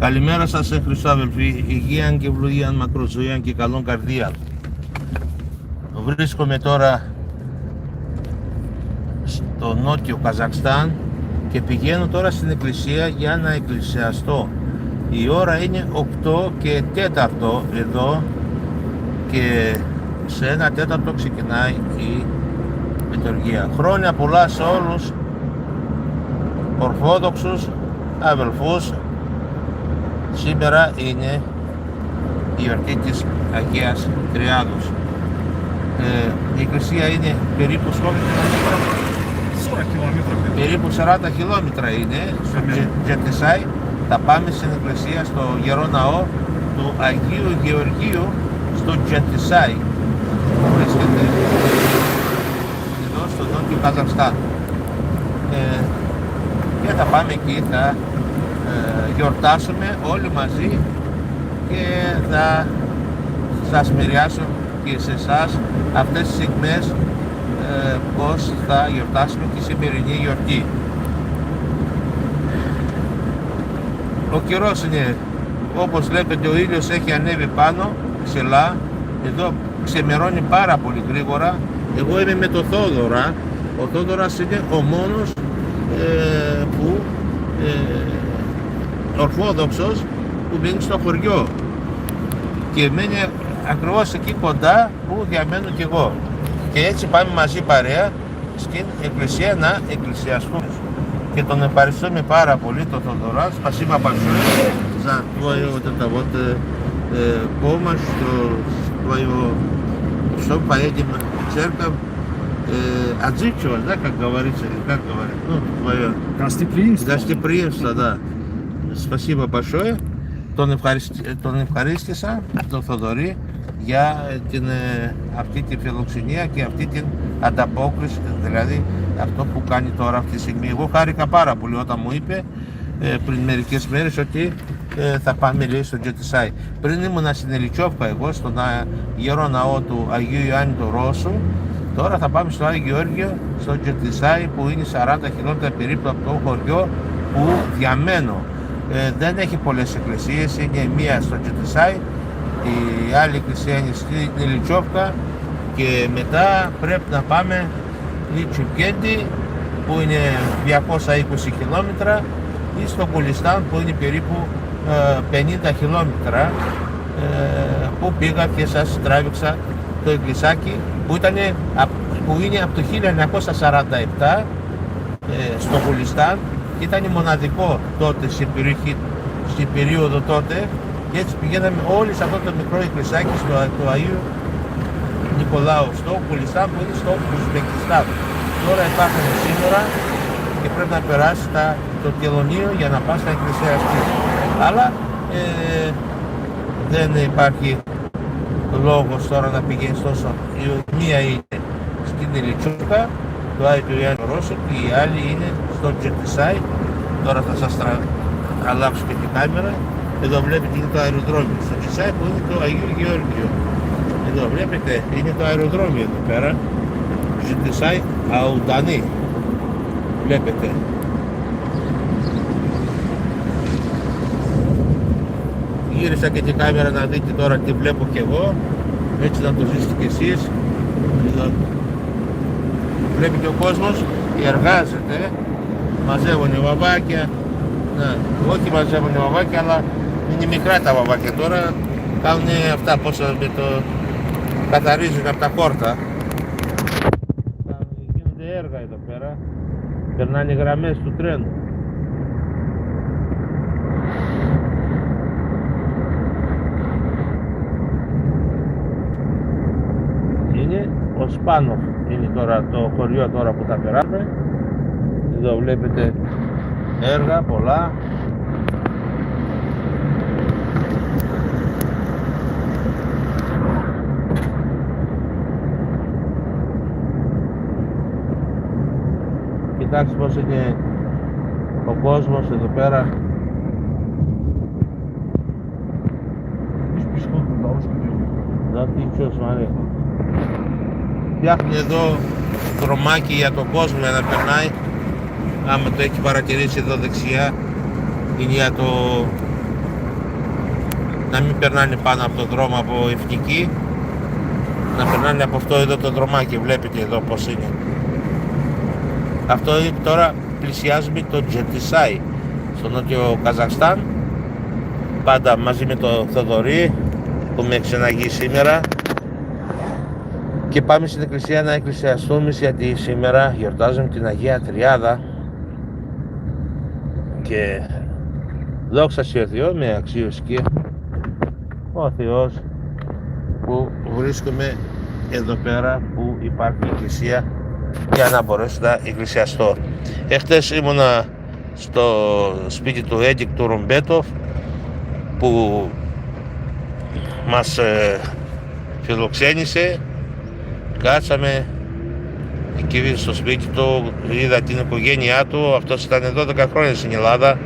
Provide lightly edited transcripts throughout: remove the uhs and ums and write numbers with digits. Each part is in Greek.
Καλημέρα σας σε Χριστό αδελφοί, υγείαν και ευλογίαν, μακροζωίαν και καλών καρδίαν. Βρίσκομαι τώρα στο νότιο Καζακστάν και πηγαίνω τώρα στην εκκλησία για να εκκλησιαστώ. Η ώρα είναι 8 και 4 εδώ και σε 1/4 ξεκινάει η λειτουργία. Χρόνια πολλά σε όλους ορθόδοξους αδελφούς. Σήμερα είναι η γιορτή της Αγίας Τριάδος. Η εκκλησία είναι περίπου 40 χιλιόμετρα είναι στο Τζετισάι. Θα πάμε στην εκκλησία στο Ιερό Ναό του Αγίου Γεωργίου στο Τζετισάι. Βρίσκεται εδώ στο νότιο Καζακστάν. Και θα πάμε εκεί, θα γιορτάσουμε όλοι μαζί και θα σας μοιράσω και σε εσάς αυτές τις στιγμές πώς θα γιορτάσουμε τη σημερινή γιορτή. Ο καιρός είναι, όπως βλέπετε, ο ήλιος έχει ανέβει πάνω ψηλά. Εδώ ξεμερώνει πάρα πολύ γρήγορα. Εγώ είμαι με το Θόδωρα. Ο Θόδωρας είναι ο μόνος που ορθόδοξος που μένει στο χωριό και μένει ακριβώς εκεί κοντά που διαμένω κι εγώ, και έτσι πάμε μαζί παρέα στην εκκλησία να εκκλησιαστούμε. Και τον ευχαριστούμε πάρα πολύ τον Θοδωρά. Спасибо большое за твое вот это вот помощь, что поедем в церковь, отзывчивость, да, как говорится, как говорят, ну, твое гостеприимство, да. Спасибо большое. Τον ευχαρίστησα, τον Θοδωρή, για αυτή τη φιλοξενία και αυτή την ανταπόκριση, δηλαδή αυτό που κάνει τώρα αυτή τη στιγμή. Εγώ χάρηκα πάρα πολύ όταν μου είπε πριν μερικές μέρες ότι θα πάμε, λέει, στο Τζετισάι. Πριν ήμουνα στην Ελιτσόφκα εγώ, στον Ιερό Ναό του Αγίου Ιωάννη του Ρώσου. Τώρα θα πάμε στο Άγιο Γεώργιο, στο Τζετισάι, που είναι 40 χιλιόμετρα περίπου από το χωριό που διαμένω. Δεν έχει πολλές εκκλησίες, είναι μία στο Τζετισάι, η άλλη εκκλησία είναι στην Ηλιτσόφκα και μετά πρέπει να πάμε Λιτσουκέντι που είναι 220 χιλιόμετρα ή στο Κουλιστάν που είναι περίπου 50 χιλιόμετρα, που πήγα και σας τράβηξα το εκκλησάκι που είναι από το 1947 στο Κουλιστάν. Ήταν μοναδικό τότε στην περίοδο τότε, και έτσι πηγαίναμε όλοι σε αυτό το μικρό εκκλησάκι στο Αγίου Νικολάου, στο Κουλιστάν που είναι στο Ουσμπεκιστάν. Τώρα υπάρχουν σύνορα και πρέπει να περάσει το τελωνείο για να πας στα εκκλησία αυτή. Αλλά δεν υπάρχει λόγος τώρα να πηγαίνεις τόσο. Η μία είναι στην Ηλιτσούκα, το Άγιο Ιωάννη Ρώσο, και η άλλη είναι στο Τζετισάι. Τώρα θα σας αλλάξω και την κάμερα. Εδώ βλέπετε είναι το αεροδρόμιο στο Τζετισάι που είναι το Αγίου Γεώργιο. Εδώ βλέπετε είναι το αεροδρόμιο εδώ πέρα, Τζετισάι Αουντανί, βλέπετε. Γύρισα και την κάμερα να δείτε τώρα τι βλέπω και εγώ, έτσι να το ζήσετε κι εσείς. Εδώ βλέπετε ο κόσμος εργάζεται, μαζεύουν βαβάκια, όχι μαζεύουν βαβάκια, αλλά είναι μικρά τα βαβάκια τώρα, κάνουν αυτά πόσα με το καθαρίζουν από τα χόρτα. Γίνονται έργα εδώ πέρα, περνάνε γραμμές του τρένου. Είναι ο Σπάνοφ, είναι τώρα το χωριό τώρα που θα περάμε. Εδώ βλέπετε έργα πολλά. Κοιτάξτε πως είναι ο κόσμος εδώ πέρα. Να τι ποιος μου αρέσει. Φτιάχνει εδώ δρομάκι για τον κόσμο για να περνάει. Άμα το έχει παρατηρήσει εδώ δεξιά, είναι για το να μην περνάνε πάνω από τον δρόμο από Ευτική, να περνάνε από αυτό εδώ το δρομάκι, βλέπετε εδώ πως είναι. Αυτό τώρα πλησιάζουμε το Τζετισάι στο νότιο Καζακστάν, πάντα μαζί με το Θοδωρή που με ξεναγεί σήμερα, και πάμε στην εκκλησία να εκκλησιαστούμε, γιατί σήμερα γιορτάζουμε την Αγία Τριάδα και δόξα σε ο Θεός, με αξίωση και ο Θεός που βρίσκομαι εδώ πέρα που υπάρχει εκκλησία για να μπορέσω να εκκλησιαστώ. Εχθές ήμουνα στο σπίτι του Έντικ του Ρουμπέτοφ που μας φιλοξένησε. Κάτσαμε εκεί στο σπίτι του, είδα την οικογένειά του. Αυτός ήταν 12 χρόνια στην Ελλάδα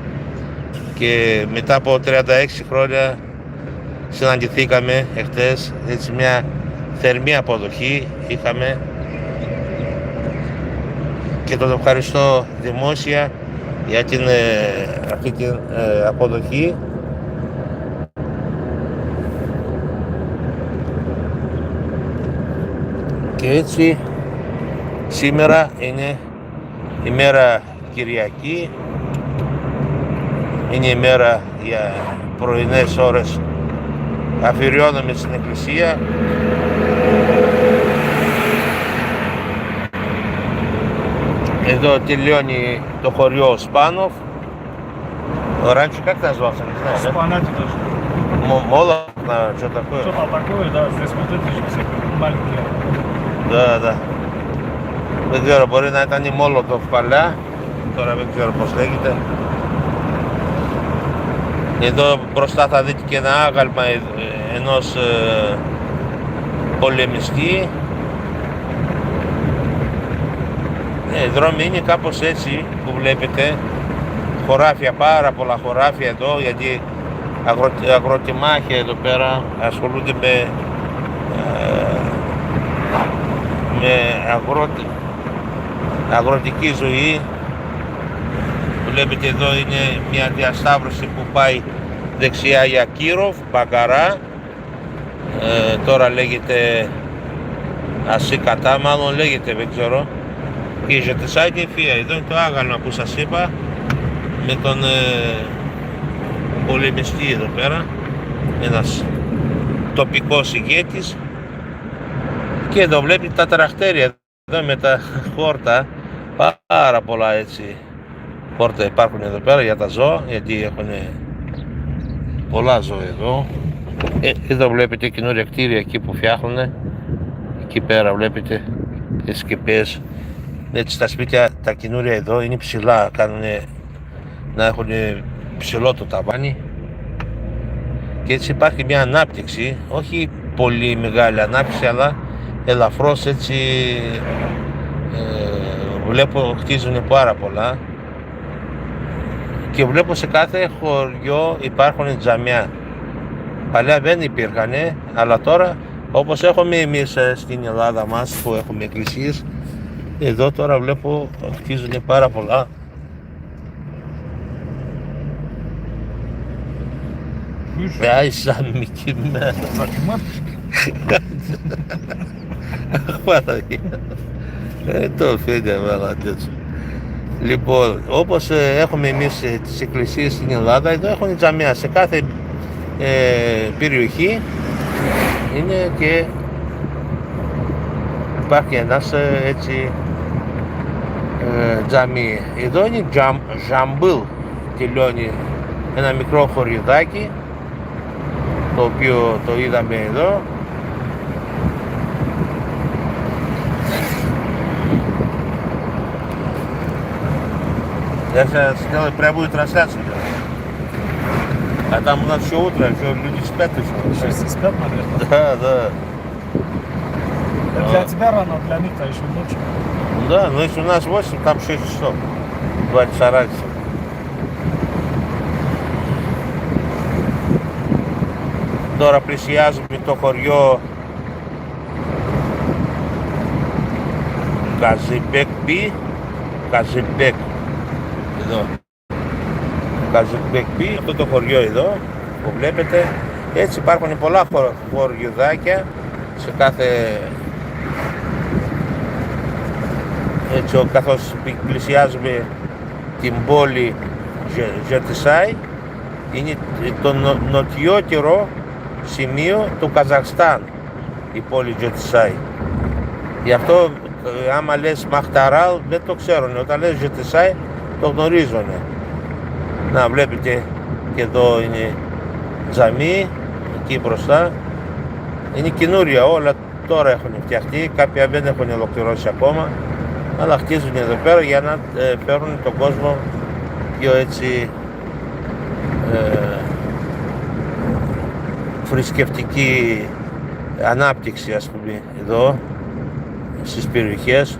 και μετά από 36 χρόνια συναντηθήκαμε εχθές. Έτσι μια θερμή αποδοχή είχαμε και τον ευχαριστώ δημόσια για αυτή την αποδοχή. Και έτσι σήμερα είναι η μέρα Κυριακή, είναι η μέρα για πρωινές ώρες αφιερώνουμε στην εκκλησία. Εδώ τελειώνει το хорио Спанов. Раньше как назывался, не знаю, да? Спанати даже. Молот, что такое? Что-то такое, да, здесь вот эти же всякие маленькие. Да. Δεν ξέρω, μπορεί να ήταν η Μόλοτοφ παλιά, τώρα δεν ξέρω πώς λέγεται. Εδώ μπροστά θα δείτε και ένα άγαλμα ενός πολεμιστή. Οι δρόμοι είναι κάπως έτσι που βλέπετε, χωράφια, πάρα πολλά χωράφια εδώ, γιατί αγροτεμάχια εδώ πέρα ασχολούνται με αγροτική ζωή. Βλέπετε εδώ είναι μια διασταύρωση που πάει δεξιά για Κύροφ, Μπαγκαρά, τώρα λέγεται Ασίκατα, μάλλον λέγεται, δεν ξέρω. Και η Ζετισάι και η Φία, εδώ είναι το άγαλμα που σας είπα με τον πολεμιστή εδώ πέρα, ένας τοπικός ηγέτης. Και εδώ βλέπετε τα τραχτέρια εδώ με τα χόρτα, πάρα πολλά έτσι χόρτα υπάρχουν εδώ πέρα για τα ζώα, γιατί έχουν πολλά ζώα εδώ. Εδώ βλέπετε καινούργια κτίρια εκεί που φτιάχνουν, εκεί πέρα βλέπετε τις σκεπές. Έτσι τα σπίτια τα καινούργια εδώ είναι ψηλά, κάνουν να έχουν ψηλό το ταβάνι και έτσι υπάρχει μια ανάπτυξη, όχι πολύ μεγάλη ανάπτυξη, αλλά ελαφρώς έτσι βλέπω χτίζουν πάρα πολλά και βλέπω σε κάθε χωριό υπάρχουν τζαμιά. Παλιά δεν υπήρχαν, αλλά τώρα όπως έχουμε εμείς στην Ελλάδα μας που έχουμε εκκλησίες, εδώ τώρα βλέπω χτίζουν πάρα πολλά. Ай, сами тебя. Το Φέντε μαλάτες. Λοιπόν, όπως έχουμε εμείς τις εκκλησίες στην Ελλάδα, εδώ έχουν τζαμιά. Σε κάθε περιοχή είναι και υπάρχει ένας έτσι τζαμί. Εδώ είναι Ζαμπίλ, τελειώνει ένα μικρό χωριδάκι, το οποίο το είδαμε εδώ. Я сейчас сделаю прямую трансляцию. А там у нас еще утро, еще люди спят еще. Сейчас все спят, наверное. Да. Для тебя рано, для них-то еще ночью. Да, но если у нас 8, там 6 часов. 2 часа раньше. Τώρα πλησιάζουμε το χωριό Καζιμπέκ, εδώ. Καζιμπέκ, αυτό το χωριό εδώ που βλέπετε Έτσι υπάρχουν πολλά χωριουδάκια σε κάθε... Έτσι καθώς πλησιάζουμε την πόλη Ζετισάι, είναι το νοτιότερο σημείο του Καζαχστάν η πόλη Ζετισάι. Γι' αυτό άμα λες Μαχταράλ δεν το ξέρουν, όταν λες Ζετισάι το γνωρίζουν. Να βλέπετε και εδώ είναι τζαμί, εκεί μπροστά. Είναι καινούρια όλα, τώρα έχουν φτιαχτεί, κάποια δεν έχουν ολοκληρώσει ακόμα, αλλά χτίζουν εδώ πέρα για να φέρουν τον κόσμο πιο έτσι θρησκευτική ανάπτυξη, ας πούμε, εδώ στις περιοχές.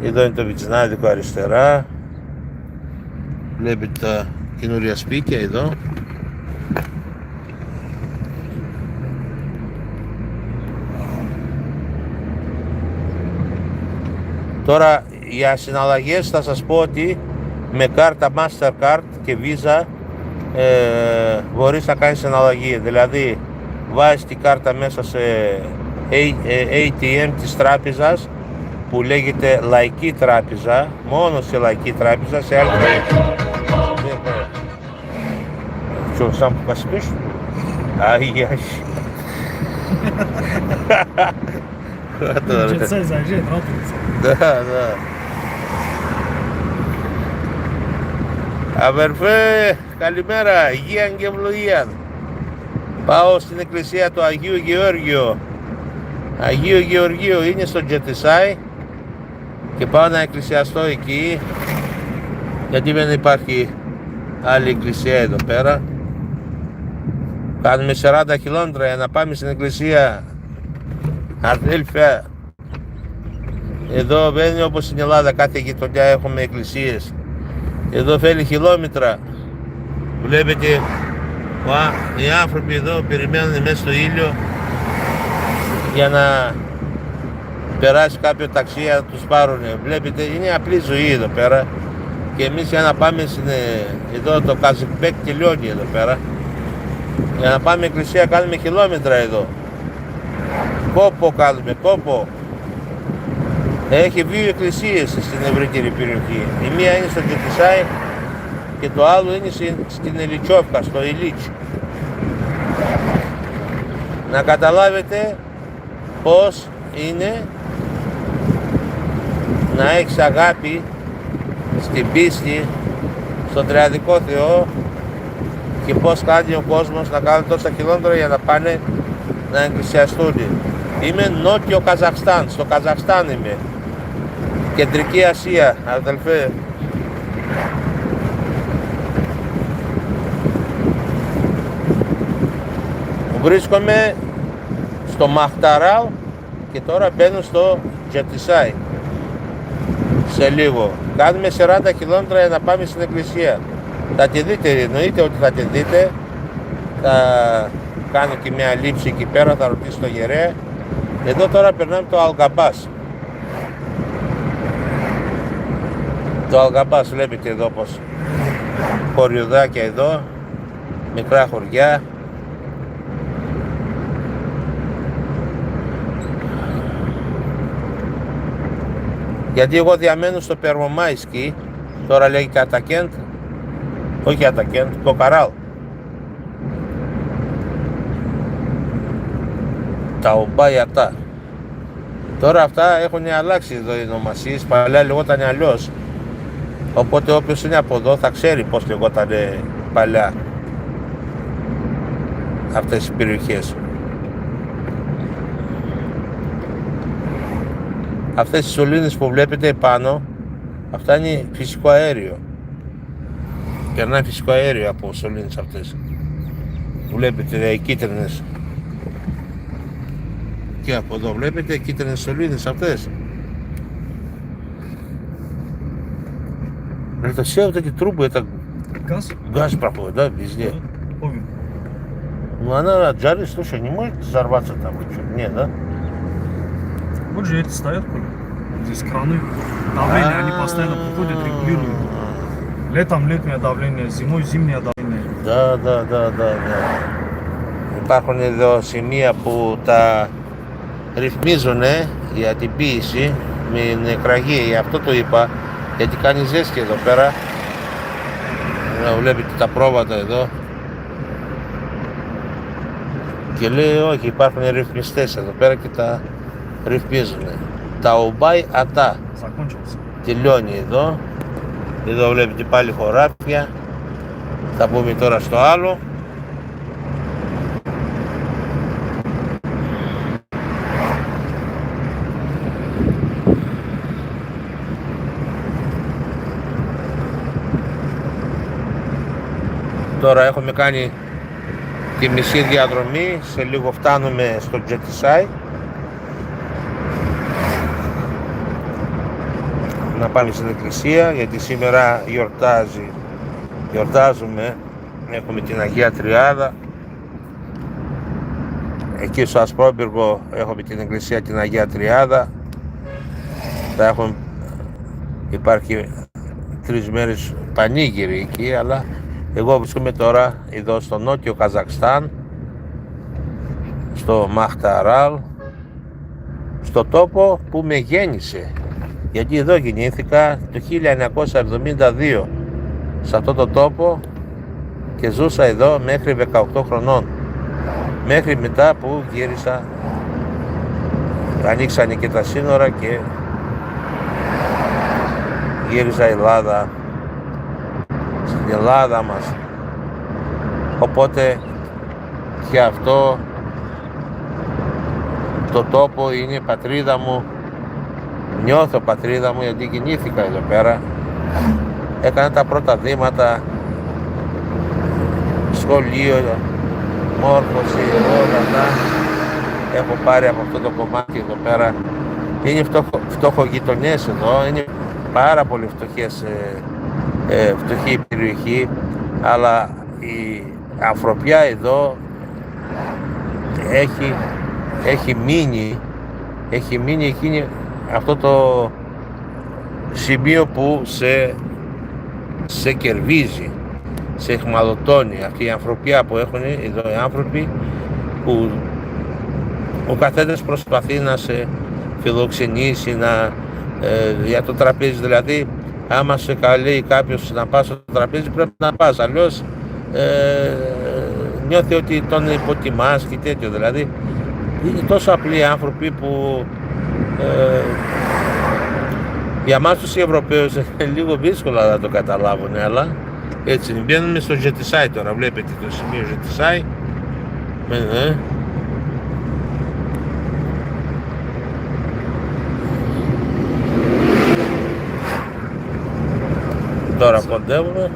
Εδώ είναι το Βιτσνάδικο αριστερά, βλέπετε τα καινούρια σπίτια εδώ. Τώρα για συναλλαγές θα σας πω ότι με κάρτα Mastercard και Visa μπορείς να κάνεις συναλλαγή. Δηλαδή βάζεις την κάρτα μέσα σε ATM της τράπεζας που λέγεται Λαϊκή Τράπεζα, μόνο σε Λαϊκή Τράπεζα, σε άλλη τράπεζα. Что, сам поспишь? Ай-яй. Джетсай заезжает, радуется. Да, да. Αδερφέ, καλημέρα, υγείαν και ευλογίαν. Πάω στην εκκλησία του Αγίου Γεώργιου. Αγίου Γεωργίου είναι στο Ζετισάι και πάω να εκκλησιαστώ εκεί, γιατί δεν υπάρχει άλλη εκκλησία εδώ πέρα. Κάνουμε 40 χιλιόμετρα για να πάμε στην εκκλησία. Αδέλφια, εδώ δεν είναι όπως στην Ελλάδα, κάθε γειτονιά έχουμε εκκλησίες. Εδώ θέλει χιλιόμετρα. Βλέπετε οι άνθρωποι εδώ περιμένουν μέσα στο ήλιο για να περάσει κάποιο ταξί να τους πάρουν. Βλέπετε, είναι απλή ζωή εδώ πέρα. Και εμείς για να πάμε εδώ το Καζικμπέκ τελειώνει εδώ πέρα. Για να πάμε εκκλησία κάνουμε χιλιόμετρα εδώ. Κόπο κάνουμε, κόπο. Έχει 2 εκκλησίες στην ευρύτερη περιοχή. Η μία είναι στο Ζετισάι και το άλλο είναι στην Ελιτσόφκα, στο Ηλίτς. Να καταλάβετε πώς είναι να έχεις αγάπη στην πίστη, στον Τριαδικό Θεό, και πώς κάνει ο κόσμος να κάνει τόσα χιλιόμετρα για να πάνε να εκκλησιαστούν. Είμαι νότιο Καζαχστάν, στο Καζαχστάν είμαι. Κεντρική Ασία, αδελφέ. Βρίσκομαι στο Μαχταράλ και τώρα μπαίνω στο Ζετισάι. Σε λίγο. Κάνουμε 40 χιλιόμετρα για να πάμε στην εκκλησία. Θα τη δείτε, εννοείται ότι θα τη δείτε. Θα κάνω και μια λήψη εκεί πέρα, θα ρωτήσω το γερέα. Εδώ τώρα περνάμε το Αλγαμπάς. Το Αλγαμπάς βλέπετε εδώ πως χωριουδάκια εδώ, μικρά χωριά. Γιατί εγώ διαμένω στο Περμομάισκι, τώρα λέγεται Ατακέντ, όχι Ατακέντ, Κοκαράλ. Τα Ομπάιατα. Τώρα αυτά έχουν αλλάξει εδώ οι ονομασίες, παλιά λεγόταν αλλιώς. Οπότε όποιος είναι από εδώ θα ξέρει πώς λεγόταν παλιά αυτές οι περιοχές. Αυτές οι σωλήνες που βλέπετε πάνω, αυτά είναι φυσικό αέριο. Περνάει φυσικό αέριο από σωλήνες αυτές. Βλέπετε οι κίτρινες. Και από εδώ βλέπετε κίτρινες σωλήνες αυτές. Это все вот эти трубы, это Газ? газ проходит, да, везде. Помню. Ну она от жары, слушай, не может взорваться там или что? Нет, да? Вот же эти стоят, здесь краны. Давление, они постоянно приходят, регулируют. Летом летнее давление, зимой зимнее давление. Да. υπάρχουν εδώ σημεία που τα ρυθμίζουν για την ποίηση με νεκραγή, γι' αυτό το είπα, γιατί κάνει ζέστη εδώ πέρα. Βλέπετε τα πρόβατα εδώ και λέει όχι, υπάρχουν ρυθμιστές εδώ πέρα και τα ρυθμίζουν. Τα ουμπάι ατά. Τελειώνει εδώ. Εδώ βλέπετε πάλι χωράφια. Θα πούμε τώρα στο άλλο. Τώρα έχουμε κάνει τη μισή διαδρομή, σε λίγο φτάνουμε στο Jetisai. Να πάμε στην εκκλησία, γιατί σήμερα γιορτάζουμε, έχουμε την Αγία Τριάδα. Εκεί στο Ασπρόμπυργο έχουμε την εκκλησία την Αγία Τριάδα. Θα έχουμε, υπάρχει 3 μέρες πανήγυρη εκεί, αλλά εγώ βρίσκομαι τώρα εδώ στο νότιο Καζακστάν, στο Μαχταράλ, στο τόπο που με γέννησε, γιατί εδώ γεννήθηκα το 1972 σε αυτό το τόπο και ζούσα εδώ μέχρι 18 χρονών, μέχρι μετά που γύρισα, ανοίξανε και τα σύνορα και γύρισα Ελλάδα, στην Ελλάδα μας. Οπότε και αυτό το τόπο είναι πατρίδα μου, νιώθω πατρίδα μου γιατί γεννήθηκα εδώ πέρα. Έκανα τα πρώτα βήματα, σχολείο, μόρφωση, όλα αυτά έχω πάρει από αυτό το κομμάτι εδώ πέρα. Είναι φτωχογειτονιές εδώ, είναι πάρα πολύ φτωχή περιοχή, αλλά η ανθρωπιά εδώ έχει μείνει εκείνη, αυτό το σημείο που σε κερβίζει, σε εχμαλωτώνει, αυτή η ανθρωπιά που έχουν εδώ οι άνθρωποι, που ο καθένας προσπαθεί να σε φιλοξενήσει, για το τραπέζι. Δηλαδή άμα σε καλεί κάποιος να πας στο τραπέζι πρέπει να πας, αλλιώς νιώθει ότι τον υποτιμάς και τέτοιο. Δηλαδή είναι τόσο απλοί άνθρωποι που για εμάς τους Ευρωπαίους είναι λίγο δύσκολο να το καταλάβουν, αλλά έτσι είναι. Μπαίνουμε στο Jetisai τώρα, βλέπετε το σημείο Jetisai. Τώρα κοντεύουμε.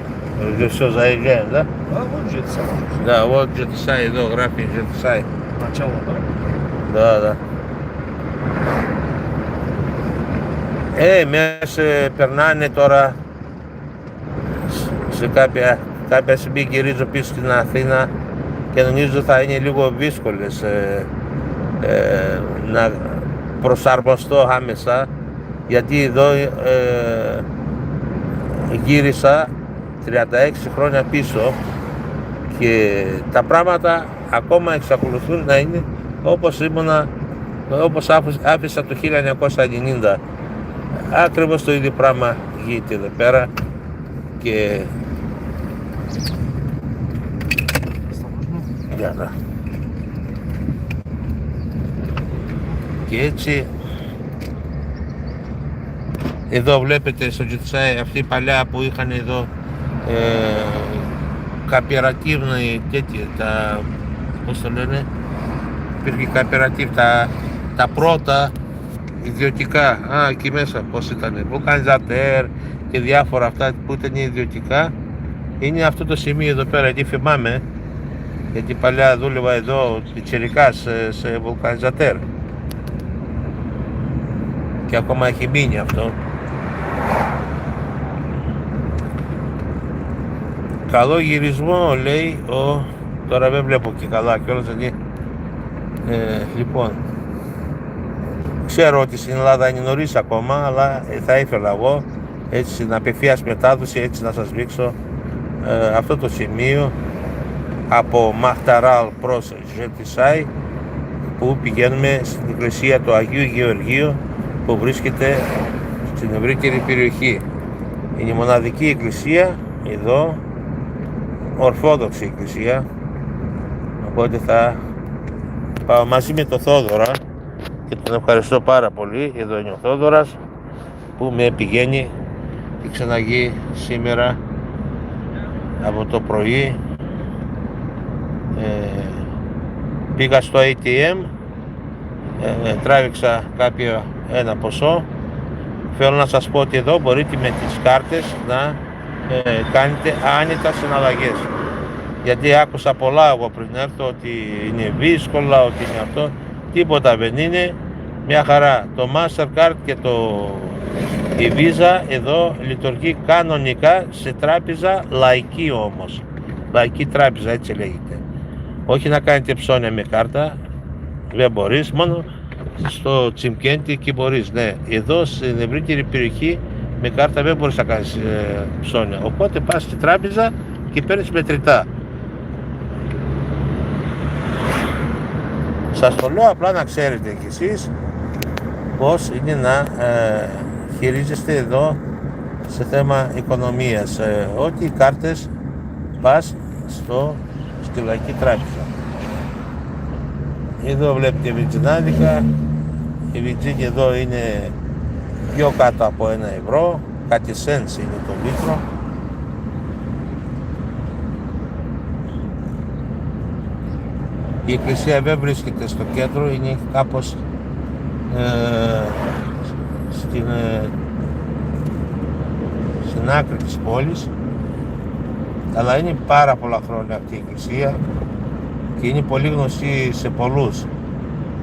Все заезжаем, да? Да, вот Jetisai. Да, вот Jetisai, εδώ γράφει Jetisai. Начало, да? Да. Μέσα περνάνε τώρα σε κάποια στιγμή, γυρίζω πίσω στην Αθήνα και νομίζω θα είναι λίγο δύσκολες να προσαρμοστώ άμεσα, γιατί εδώ γύρισα 36 χρόνια πίσω και τα πράγματα ακόμα εξακολουθούν να είναι όπως άφησα το 1990. Ακριβώς το ίδιο πράγμα γίνεται εδώ πέρα και και έτσι εδώ βλέπετε στο Jetisai αυτή η παλιά που είχαν εδώ καπερατίβνα τέτοια, πώς το λένε, υπήρχε καπερατίβ, τα πρώτα ιδιωτικά, εκεί μέσα πώς ήταν, Βουλκανιζατέρ και διάφορα αυτά που ήταν ιδιωτικά, είναι αυτό το σημείο εδώ πέρα, γιατί θυμάμαι, γιατί παλιά δούλευα εδώ πιτσιρικάς σε Βουλκανιζατέρ και ακόμα έχει μείνει αυτό. Καλό γυρισμό λέει τώρα δεν βλέπω και καλά κιόλας, γιατί λοιπόν ξέρω ότι στην Ελλάδα είναι νωρίς ακόμα, αλλά θα ήθελα εγώ έτσι στην απευθείας μετάδοση έτσι να σας δείξω αυτό το σημείο από Μαχταράλ προς Ζετισάι, που πηγαίνουμε στην εκκλησία του Αγίου Γεωργίου που βρίσκεται στην ευρύτερη περιοχή. Είναι η μοναδική εκκλησία εδώ, ορθόδοξη εκκλησία, οπότε θα πάω μαζί με τον Θόδωρα και τον ευχαριστώ πάρα πολύ. Εδώ είναι ο Θόδωρας που με πηγαίνει και ξαναγεί σήμερα από το πρωί. Πήγα στο ATM, τράβηξα ένα ποσό. Θέλω να σας πω ότι εδώ μπορείτε με τις κάρτες να κάνετε άνετα συναλλαγές, γιατί άκουσα πολλά εγώ πριν έρθω ότι είναι δύσκολα, ότι είναι αυτό. Τίποτα δεν είναι, μια χαρά. Το Mastercard και η Visa εδώ λειτουργεί κανονικά σε τράπεζα λαϊκή όμως. Λαϊκή τράπεζα, έτσι λέγεται. Όχι να κάνετε ψώνια με κάρτα, δεν μπορείς, μόνο στο Τσιμκέντι εκεί μπορείς. Ναι, εδώ στην ευρύτερη περιοχή με κάρτα δεν μπορείς να κάνεις ψώνια. Οπότε πας στη τράπεζα και παίρνεις μετρητά. Σας το λέω απλά να ξέρετε κι εσείς πώς είναι να χειρίζεστε εδώ σε θέμα οικονομίας. Ότι οι κάρτες πας στη λαϊκή τράπεζα. Εδώ βλέπετε βιτζινάδικα. Η βιτζίνη εδώ είναι πιο κάτω από 1 ευρώ, κάτι cents είναι το λίτρο. Η εκκλησία δεν βρίσκεται στο κέντρο, είναι κάπως στην άκρη της πόλης, αλλά είναι πάρα πολλά χρόνια αυτή η εκκλησία και είναι πολύ γνωστή σε πολλούς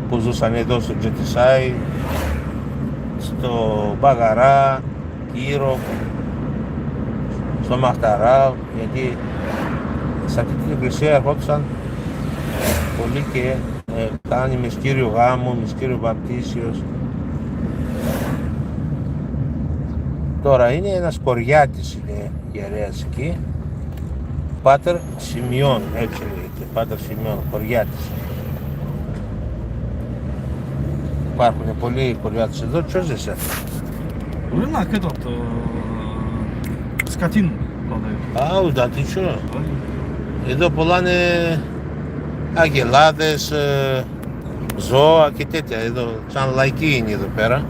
που ζούσαν εδώ στο Ζετισάι, στο Μπαγαρά, Κύρο, στο Μαχταράλ, γιατί σε αυτή την εκκλησία ερχόντουσαν πολλοί και κάνει μυστήριο γάμου, μυστήριο βαπτίσιος. Τώρα είναι ένας κοριάτης, είναι ιερέας εκεί, Πάτερ Σιμεών, έτσι λέγεται, Πάτερ Σιμεών, κοριάτης. Υπάρχουν πολλοί κοριάτες εδώ, ποιος ζεσαι? Рынок этот, скотину продают. Да ты чё? Εδώ πουλάνε αγελάδες, ζώα και τέτοια, εδώ σαν λαϊκή είναι εδώ πέρα.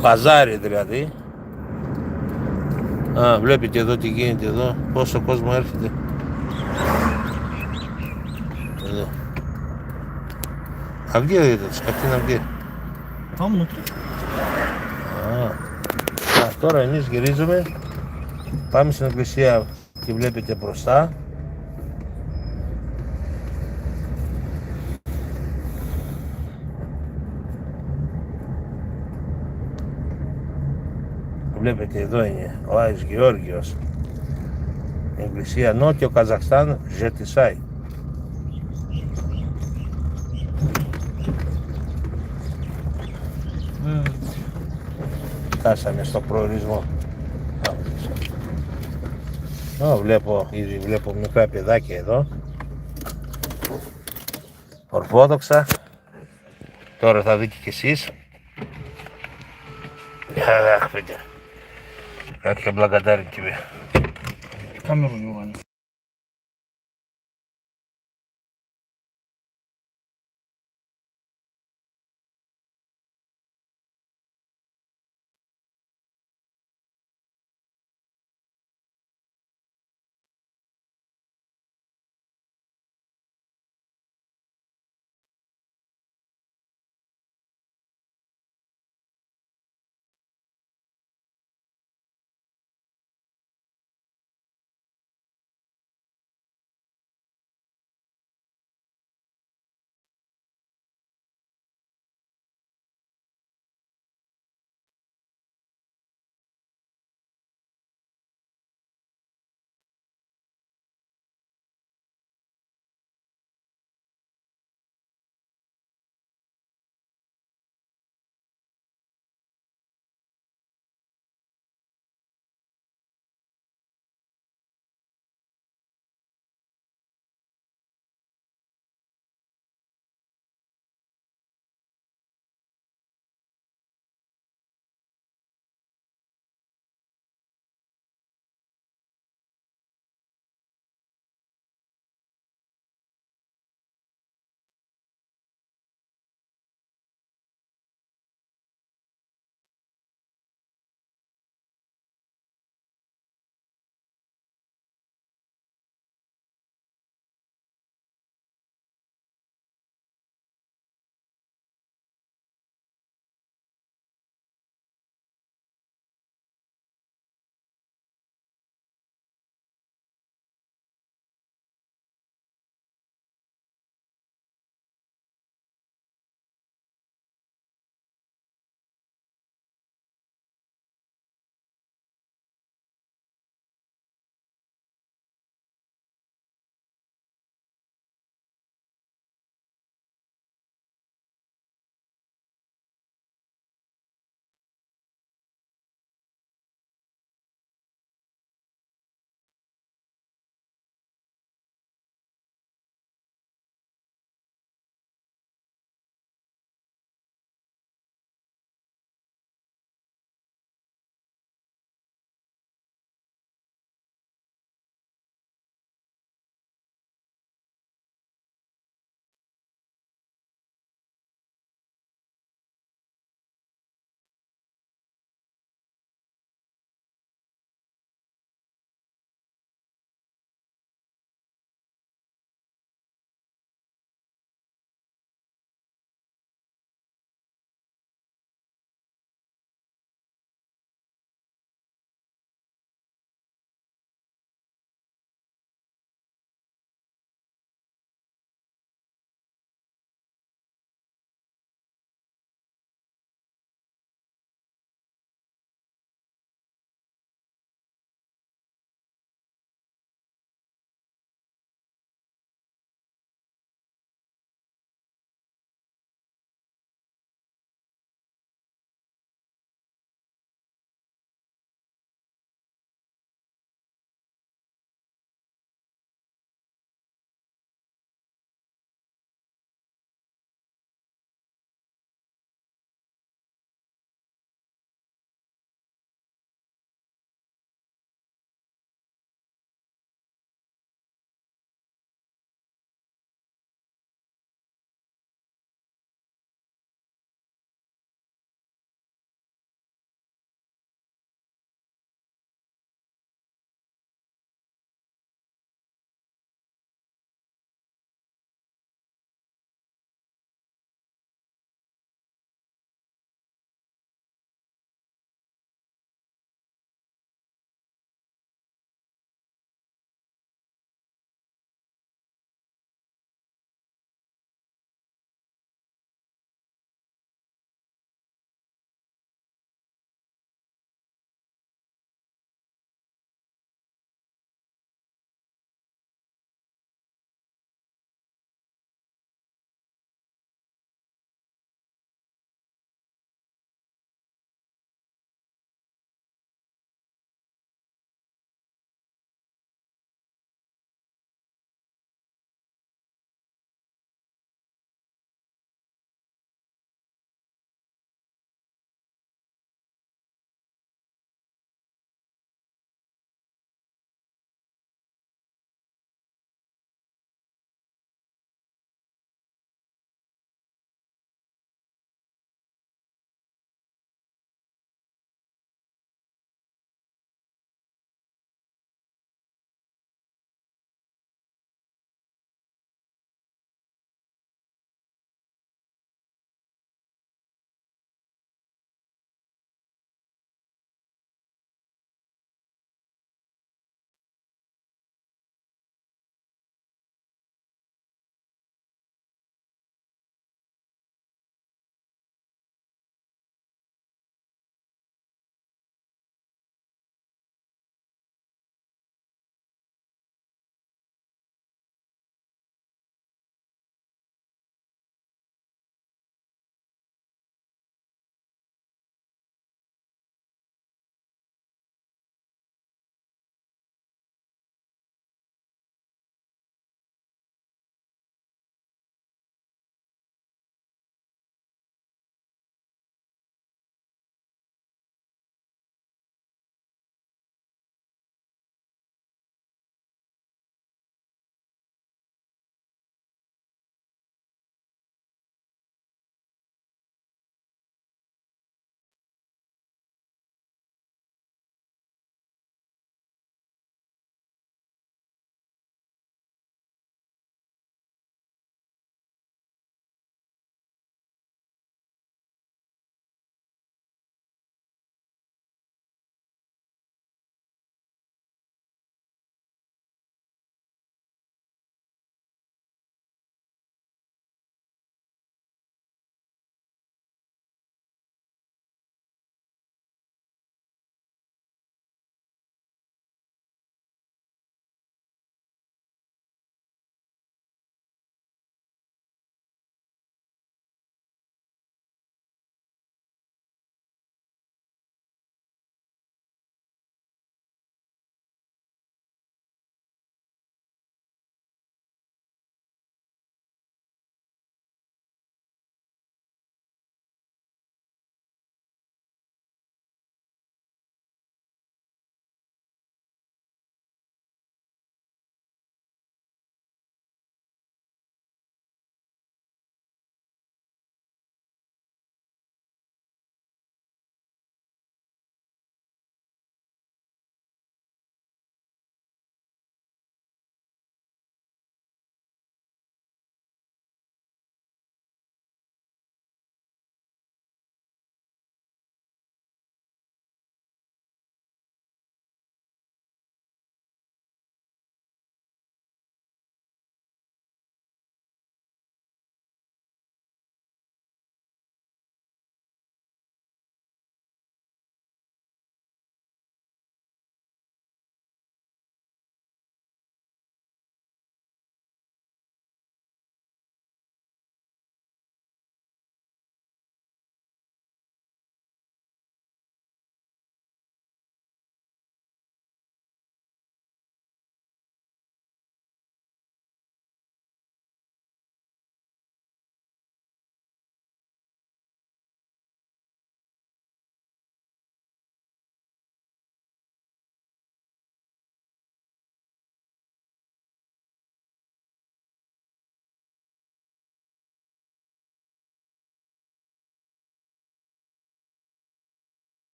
Παζάρι δηλαδή. Βλέπετε εδώ τι γίνεται εδώ, πόσο κόσμο έρχεται. Εδώ. А где этот скотина, где? Там внутри. Τώρα εμείς γυρίζουμε, πάμε στην εκκλησία, τη βλέπετε μπροστά. Βλέπετε εδώ είναι ο Άγιος Γεώργιος, η εκκλησία Νότιο Καζαχστάν, Ζετισάι. Φτάσαμε στο προορισμό. Ήδη βλέπω μικρά παιδάκια εδώ, ορθόδοξα. Τώρα θα δείτε κι εσείς. Αχ, παιδιά. Как я благодарен тебе. Камеру не уронил.